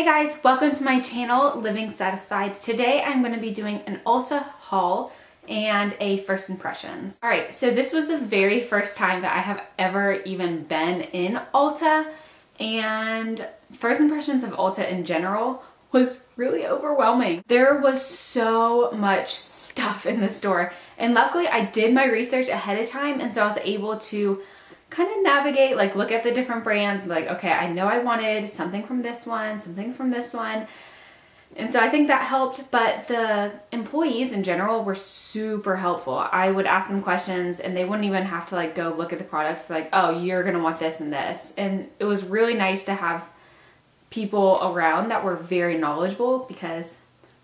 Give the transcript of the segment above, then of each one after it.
Hey guys, welcome to my channel, Living Satisfied. Today I'm going to be doing an Ulta haul and a first impressions. Alright, so this was the very first time that I have ever even been in Ulta, and first impressions of Ulta in general was really overwhelming. There was so much stuff in the store, and luckily I did my research ahead of time, and so I was able to kind of navigate, like look at the different brands and be like, okay, I know I wanted something from this one, something from this one. And so I think that helped, but the employees in general were super helpful. I would ask them questions and they wouldn't even have to like go look at the products. They're like, oh, you're gonna want this and this. And it was really nice to have people around that were very knowledgeable, because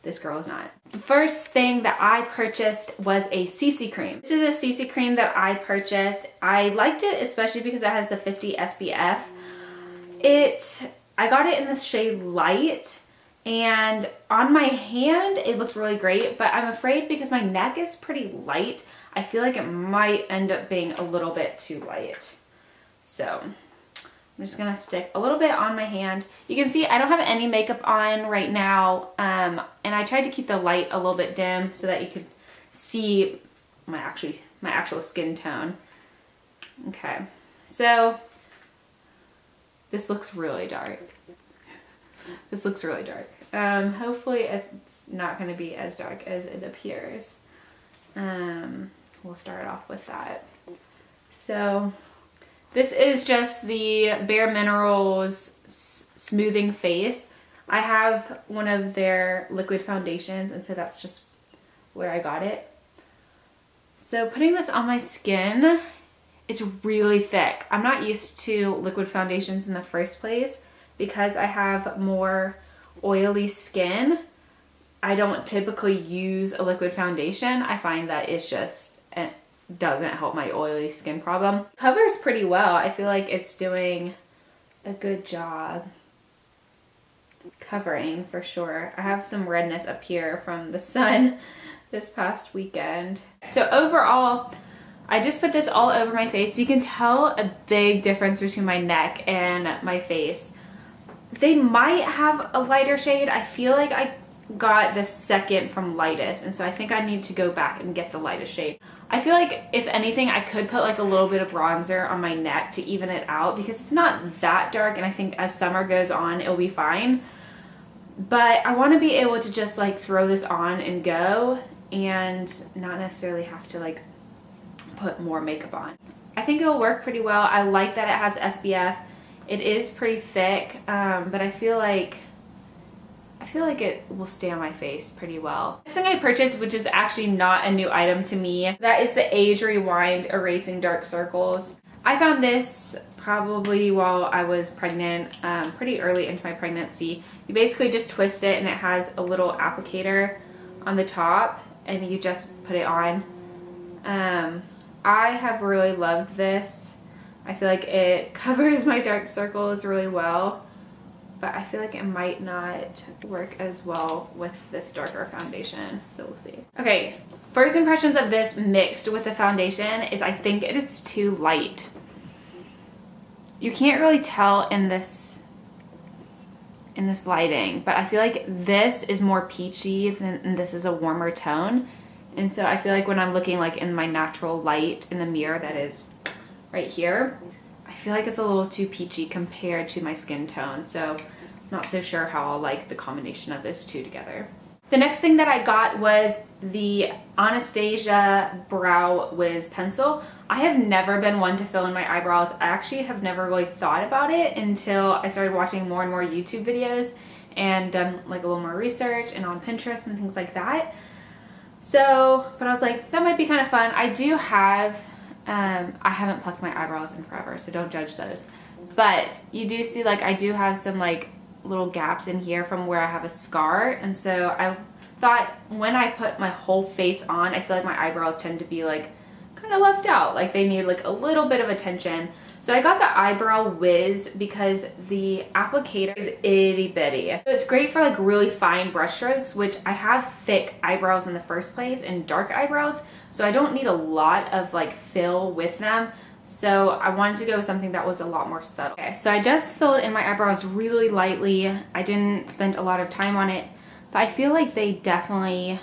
this girl is not. The first thing that I purchased was a CC cream. This is a CC cream that I purchased. I liked it especially because it has a 50 SPF. I got it in the shade Light, and on my hand it looked really great, but I'm afraid because my neck is pretty light, I feel like it might end up being a little bit too light. So I'm just gonna stick a little bit on my hand. You can see I don't have any makeup on right now, and I tried to keep the light a little bit dim so that you could see my actual skin tone. Okay, so this looks really dark. This looks really dark. Hopefully it's not gonna be as dark as it appears. We'll start off with that. So this is just the Bare Minerals Smoothing Face. I have one of their liquid foundations, and so that's just where I got it. So putting this on my skin, it's really thick. I'm not used to liquid foundations in the first place because I have more oily skin. I don't typically use a liquid foundation. I find that it's just doesn't help my oily skin problem. Covers pretty well. I feel like it's doing a good job covering for sure. I have some redness up here from the sun this past weekend. So overall, I just put this all over my face. You can tell a big difference between my neck and my face. They might have a lighter shade. I feel like I got the second from lightest, and so I think I need to go back and get the lightest shade. I feel like if anything I could put like a little bit of bronzer on my neck to even it out, because it's not that dark, and I think as summer goes on it'll be fine. But I want to be able to just like throw this on and go and not necessarily have to like put more makeup on. I think it'll work pretty well. I like that it has SPF. It is pretty thick, but I feel like it will stay on my face pretty well. Next thing I purchased, which is actually not a new item to me, that is the Age Rewind Erasing Dark Circles. I found this probably while I was pregnant, pretty early into my pregnancy. You basically just twist it and it has a little applicator on the top and you just put it on. I have really loved this. I feel like it covers my dark circles really well, but I feel like it might not work as well with this darker foundation, so we'll see. Okay, first impressions of this mixed with the foundation is I think it's too light. You can't really tell in this lighting, but I feel like this is more peachy and this is a warmer tone. And so I feel like when I'm looking like in my natural light in the mirror that is right here, I feel like it's a little too peachy compared to my skin tone, so not so sure how I'll like the combination of those two together. The next thing that I got was the Anastasia Brow Wiz Pencil. I have never been one to fill in my eyebrows. I actually have never really thought about it until I started watching more and more YouTube videos and done like a little more research and on Pinterest and things like that. So, but I was like, that might be kind of fun. I do have, I haven't plucked my eyebrows in forever, so don't judge those. But you do see like I do have some like little gaps in here from where I have a scar, and so I thought when I put my whole face on, I feel like my eyebrows tend to be like kind of left out, like they need like a little bit of attention. So I got the Eyebrow Wiz because the applicator is itty bitty. So it's great for like really fine brush strokes, which I have thick eyebrows in the first place and dark eyebrows, so I don't need a lot of like fill with them. So I wanted to go with something that was a lot more subtle. Okay, so I just filled in my eyebrows really lightly. I didn't spend a lot of time on it, but I feel like they definitely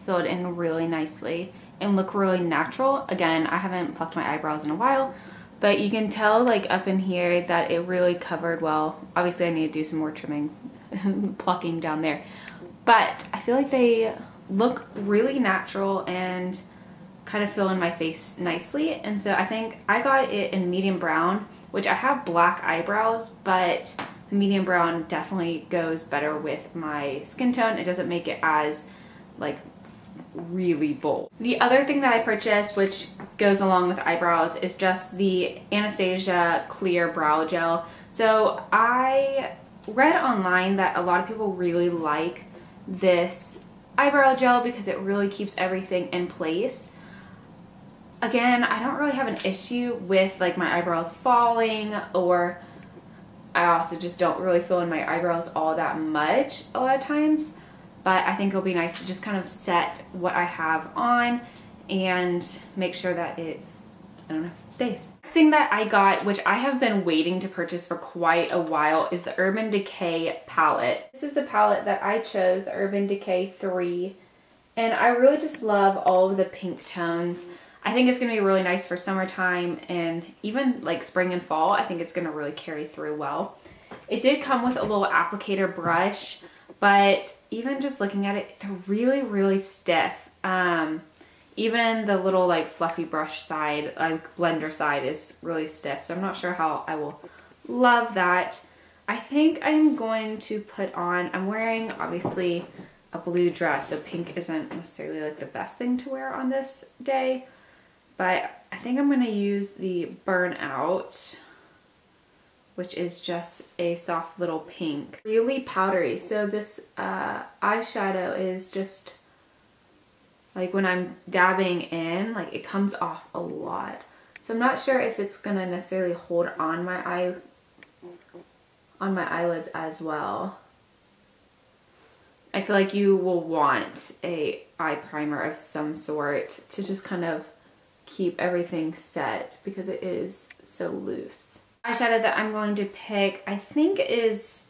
filled in really nicely and look really natural. Again, I haven't plucked my eyebrows in a while, but you can tell like up in here that it really covered well. Obviously I need to do some more trimming, plucking down there, but I feel like they look really natural and kind of fill in my face nicely. And so I think I got it in medium brown, which I have black eyebrows, but the medium brown definitely goes better with my skin tone. It doesn't make it as like really bold. The other thing that I purchased, which goes along with eyebrows, is just the Anastasia Clear Brow Gel. So I read online that a lot of people really like this eyebrow gel because it really keeps everything in place. Again, I don't really have an issue with like my eyebrows falling, or I also just don't really fill in my eyebrows all that much a lot of times, but I think it'll be nice to just kind of set what I have on and make sure that it, I don't know, stays. Next thing that I got, which I have been waiting to purchase for quite a while, is the Urban Decay palette. This is the palette that I chose, the Urban Decay 3, and I really just love all of the pink tones. I think it's going to be really nice for summertime and even like spring and fall. I think it's going to really carry through well. It did come with a little applicator brush, but even just looking at it, they're really, really stiff. Even the little like fluffy brush side, like blender side, is really stiff. So I'm not sure how I will love that. I think I'm going to put on, I'm wearing obviously a blue dress, so pink isn't necessarily like the best thing to wear on this day. But I think I'm going to use the Burnout, which is just a soft little pink. Really powdery. So this eyeshadow is just, like when I'm dabbing in, like it comes off a lot. So I'm not sure if it's going to necessarily hold on my eyelids as well. I feel like you will want a eye primer of some sort to just kind of keep everything set because it is so loose. Eyeshadow that I'm going to pick, I think, is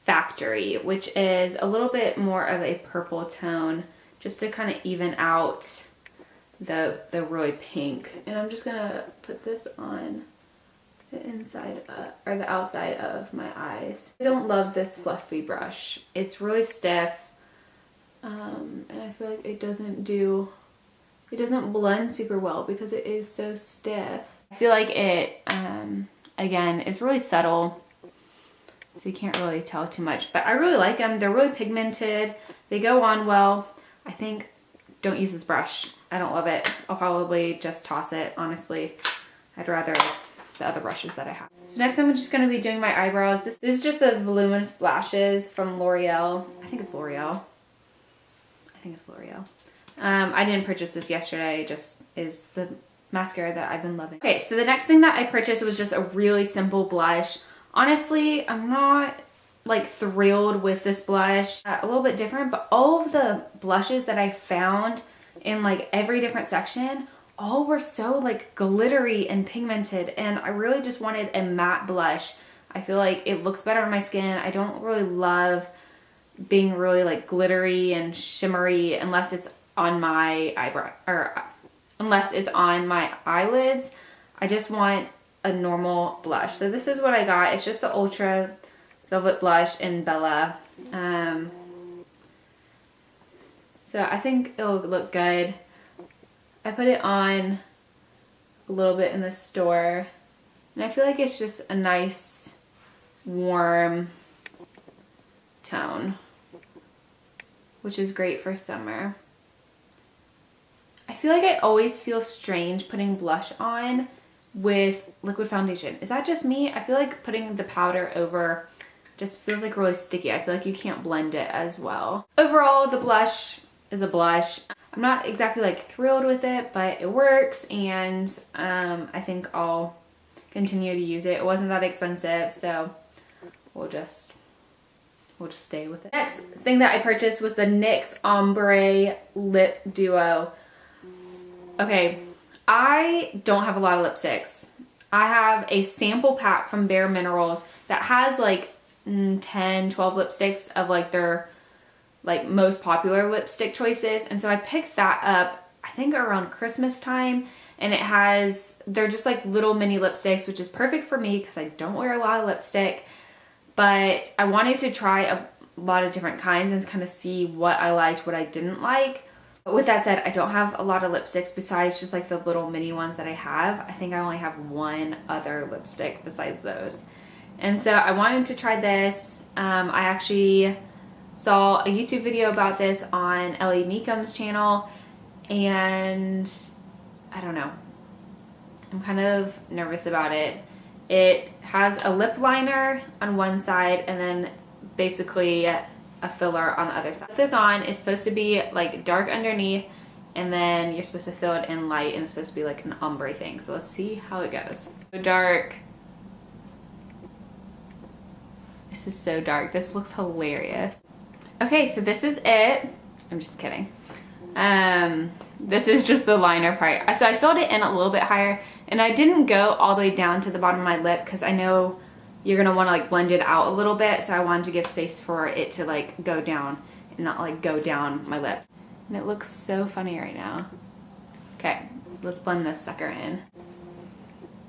Factory, which is a little bit more of a purple tone, just to kind of even out the really pink. And I'm just gonna put this on the inside or the outside of my eyes. I don't love this fluffy brush. It's really stiff, and I feel like it doesn't blend super well because it is so stiff. I feel like it, again, is really subtle, so you can't really tell too much, but I really like them. They're really pigmented. They go on well. I think, don't use this brush. I don't love it. I'll probably just toss it, honestly. I'd rather the other brushes that I have. So next I'm just going to be doing my eyebrows. This is just the Voluminous Lashes from L'Oreal. I think it's L'Oreal. I didn't purchase this yesterday. It just is the mascara that I've been loving. Okay, so the next thing that I purchased was just a really simple blush. Honestly, I'm not like thrilled with this blush. A little bit different, but all of the blushes that I found in like every different section, all were so like glittery and pigmented, and I really just wanted a matte blush. I feel like it looks better on my skin. I don't really love being really like glittery and shimmery unless it's on my eyebrow, or unless it's on my eyelids. I just want a normal blush. So this is what I got. It's just the Ultra Velvet Blush in Bella. So I think it'll look good. I put it on a little bit in the store, and I feel like it's just a nice warm tone, which is great for summer. I feel like I always feel strange putting blush on with liquid foundation. Is that just me? I feel like putting the powder over just feels like really sticky. I feel like you can't blend it as well. Overall, the blush is a blush. I'm not exactly like thrilled with it, but it works, and I think I'll continue to use it. It wasn't that expensive, so we'll just stay with it. Next thing that I purchased was the NYX Ombre Lip Duo. Okay, I don't have a lot of lipsticks. I have a sample pack from Bare Minerals that has like 10, 12 lipsticks of like their like most popular lipstick choices. And so I picked that up, I think around Christmas time. And they're just like little mini lipsticks, which is perfect for me because I don't wear a lot of lipstick. But I wanted to try a lot of different kinds and kind of see what I liked, what I didn't like. But with that said, I don't have a lot of lipsticks besides just like the little mini ones that I have. I think I only have one other lipstick besides those. And so I wanted to try this. I actually saw a YouTube video about this on Ellie Meekum's channel, and I don't know. I'm kind of nervous about it. It has a lip liner on one side and then basically a filler on the other side. This on is supposed to be like dark underneath, and then you're supposed to fill it in light, and it's supposed to be like an ombre thing. So let's see how it goes. So dark. This is so dark. This looks hilarious. Okay, so this is it. I'm just kidding. This is just the liner part. So I filled it in a little bit higher, and I didn't go all the way down to the bottom of my lip because I know you're gonna want to like blend it out a little bit, so I wanted to give space for it to like go down and not like go down my lips. And it looks so funny right now. Okay, let's blend this sucker in.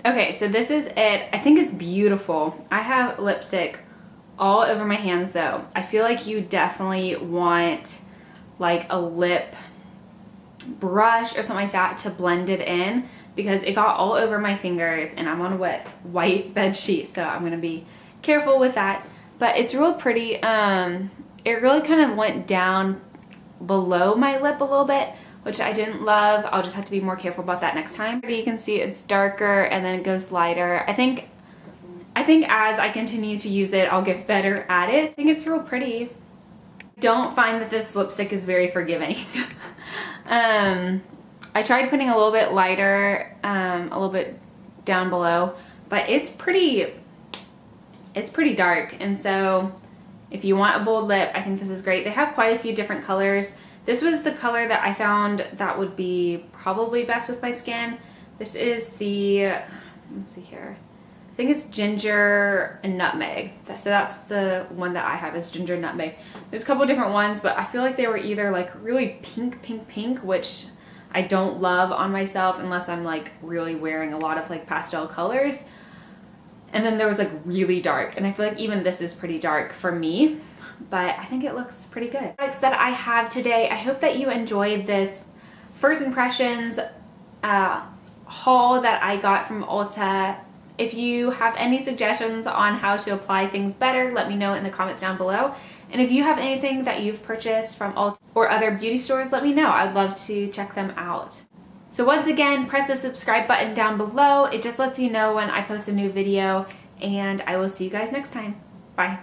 Okay, so this is it. I think it's beautiful. I have lipstick all over my hands though. I feel like you definitely want like a lip brush or something like that to blend it in, because it got all over my fingers and I'm on a wet white bed sheet, so I'm gonna be careful with that. But it's real pretty. It really kind of went down below my lip a little bit, which I didn't love. I'll just have to be more careful about that next time. You can see it's darker and then it goes lighter. I think as I continue to use it, I'll get better at it. I think it's real pretty. Don't find that this lipstick is very forgiving. I tried putting a little bit lighter, a little bit down below, but it's pretty dark. And so if you want a bold lip, I think this is great. They have quite a few different colors. This was the color that I found that would be probably best with my skin. This is the, let's see here. I think it's ginger and nutmeg. So that's the one that I have, is ginger and nutmeg. There's a couple different ones, but I feel like they were either like really pink, which I don't love on myself unless I'm like really wearing a lot of like pastel colors. And then there was like really dark, and I feel like even this is pretty dark for me, but I think it looks pretty good. Products that I have today, I hope that you enjoyed this first impressions haul that I got from Ulta. If you have any suggestions on how to apply things better, let me know in the comments down below. And if you have anything that you've purchased from Ulta or other beauty stores, let me know. I'd love to check them out. So once again, press the subscribe button down below. It just lets you know when I post a new video, and I will see you guys next time. Bye.